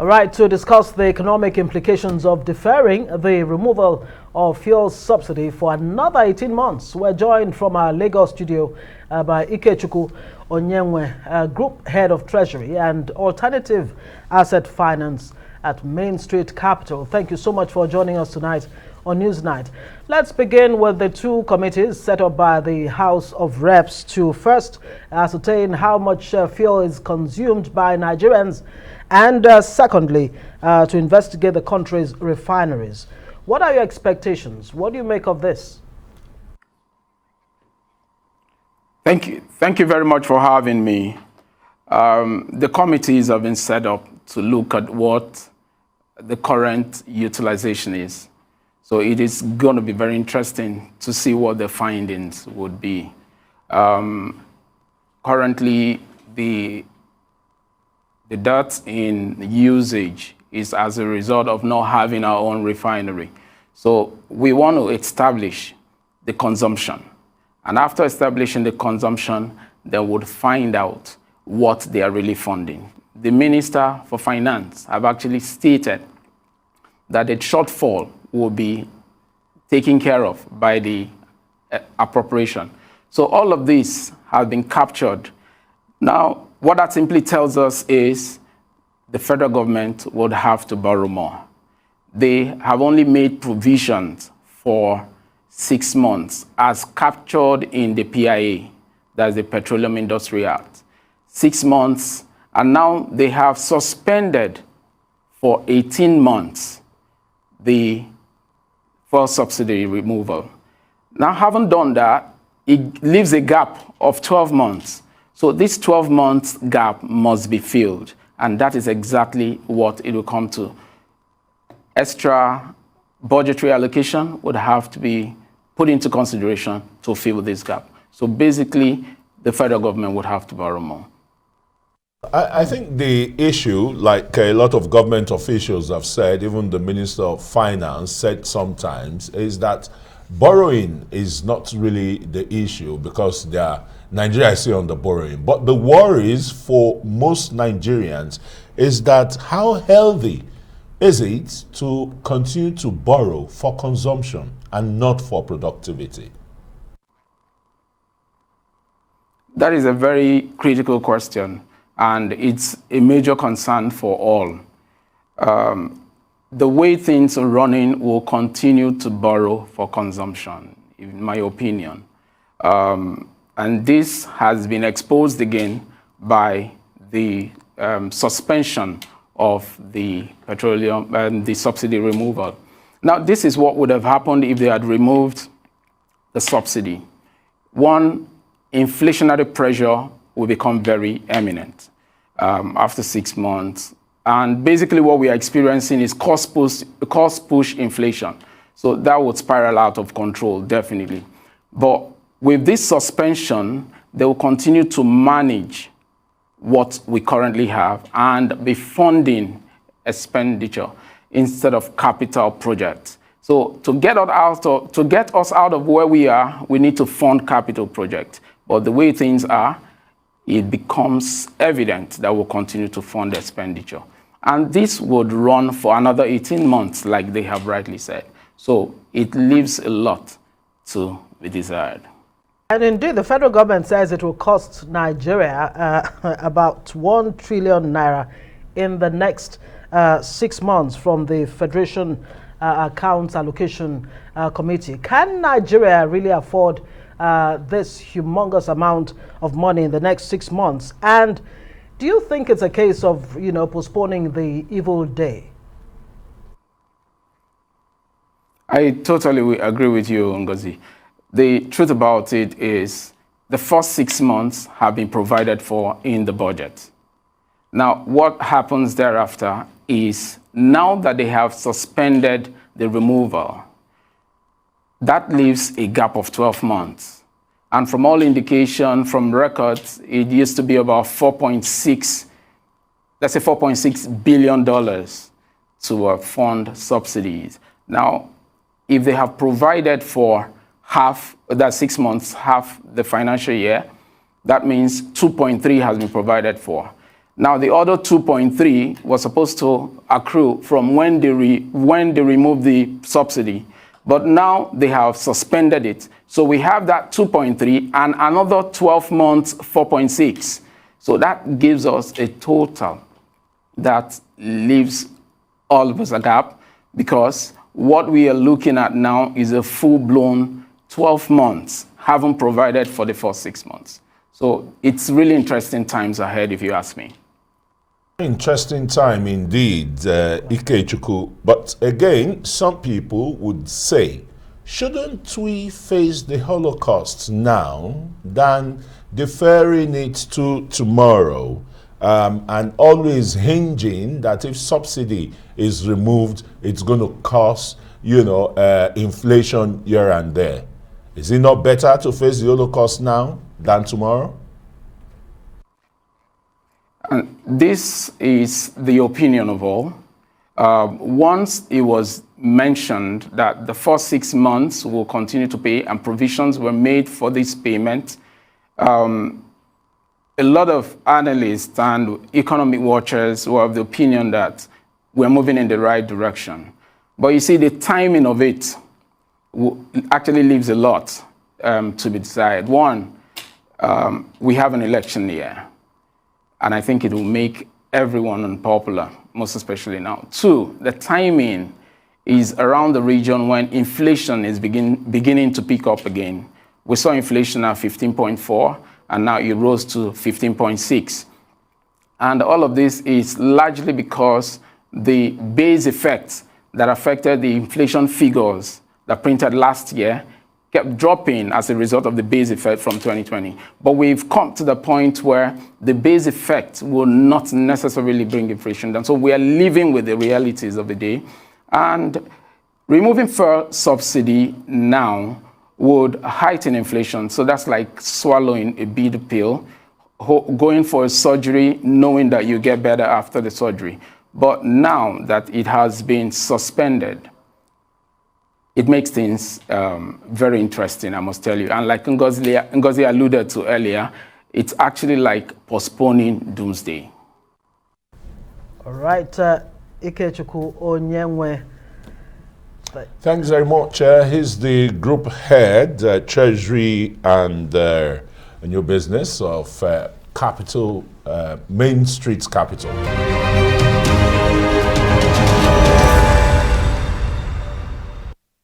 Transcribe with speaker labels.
Speaker 1: All right, to discuss the economic implications of deferring the removal of fuel subsidy for another 18 months, we're joined from our Lagos studio by Ikechukwu Onyenwe, Group Head of Treasury and Alternative Asset Finance at Mainstreet Capital. Thank you so much for joining us tonight on Newsnight. Let's begin with the two committees set up by the House of Reps to first ascertain how much fuel is consumed by Nigerians, and secondly, to investigate the country's refineries. What are your expectations? What do you make of this?
Speaker 2: Thank you. Thank you very much for having me. The committees have been set up to look at what the current utilization is. So it is going to be very interesting to see what the findings would be. Currently, the dearth in usage is as a result of not having our own refinery. So we want to establish the consumption. And after establishing the consumption, they would find out what they are really funding. The Minister for Finance have actually stated that the shortfall will be taken care of by the appropriation. So all of this has been captured. Now, what that simply tells us is the federal government would have to borrow more. They have only made provisions for 6 months as captured in the PIA, that's the Petroleum Industry Act. 6 months, and now they have suspended for 18 months the fuel subsidy removal. Now, having done that, it leaves a gap of 12 months. So this 12 months gap must be filled, and that is exactly what it will come to. Extra budgetary allocation would have to be put into consideration to fill this gap. So basically, the federal government would have to borrow more.
Speaker 3: I think the issue, like a lot of government officials have said, even the Minister of Finance said sometimes, is that borrowing is not really the issue because Nigeria is still on the borrowing. But the worries for most Nigerians is that how healthy is it to continue to borrow for consumption and not for productivity?
Speaker 2: That is a very critical question, and it's a major concern for all. The way things are running will continue to borrow for consumption, in my opinion. And this has been exposed again by the suspension of the petroleum and the subsidy removal. Now, this is what would have happened if they had removed the subsidy. One, inflationary pressure will become very eminent after 6 months. And basically what we are experiencing is cost push inflation. So that would spiral out of control, definitely. But with this suspension, they will continue to manage what we currently have and be funding expenditure instead of capital projects. So to get us out of where we are, we need to fund capital projects. But the way things are, it becomes evident that we'll continue to fund expenditure. And this would run for another 18 months, like they have rightly said. So it leaves a lot to be desired.
Speaker 1: And indeed, the federal government says it will cost Nigeria about 1 trillion naira in the next 6 months from the Federation Accounts Allocation Committee. Can Nigeria really afford this humongous amount of money in the next 6 months? And do you think it's a case of, postponing the evil day?
Speaker 2: I totally agree with you, Ngozi. The truth about it is the first 6 months have been provided for in the budget. Now, what happens thereafter is now that they have suspended the removal, that leaves a gap of 12 months. And from all indication, from records, it used to be about $4.6 billion to fund subsidies. Now, if they have provided for half, that 6 months, half the financial year, that means 2.3 has been provided for. Now, the other 2.3 was supposed to accrue from when they removed the subsidy, but now they have suspended it. So we have that 2.3 and another 12 months 4.6. So that gives us a total that leaves all of us a gap, because what we are looking at now is a full-blown 12 months, haven't provided for the first 6 months. So it's really interesting times ahead, if you ask me.
Speaker 3: Interesting time indeed, Ikechukwu. But again, some people would say, shouldn't we face the Holocaust now than deferring it to tomorrow, and always hinging that if subsidy is removed, it's going to cause, inflation here and there? Is it not better to face the Holocaust now than tomorrow?
Speaker 2: And this is the opinion of all. Once it was mentioned that the first 6 months will continue to pay and provisions were made for this payment, a lot of analysts and economic watchers were of the opinion that we're moving in the right direction. But you see, the timing of it actually leaves a lot to be desired. One, we have an election year, and I think it will make everyone unpopular, most especially now. Two, the timing is around the region when inflation is beginning to pick up again. We saw inflation at 15.4, and now it rose to 15.6. And all of this is largely because the base effects that affected the inflation figures that printed last year kept dropping as a result of the base effect from 2020. But we've come to the point where the base effect will not necessarily bring inflation down. So we are living with the realities of the day. And removing fuel subsidy now would heighten inflation. So that's like swallowing a bitter pill, going for a surgery knowing that you get better after the surgery. But now that it has been suspended, it makes things very interesting, I must tell you. And like Ngozi alluded to earlier, it's actually like postponing doomsday.
Speaker 1: All right, Ikechukwu Onyenwe.
Speaker 3: Thanks very much. He's the group head, Treasury and new business of Capital, Mainstreet Capital.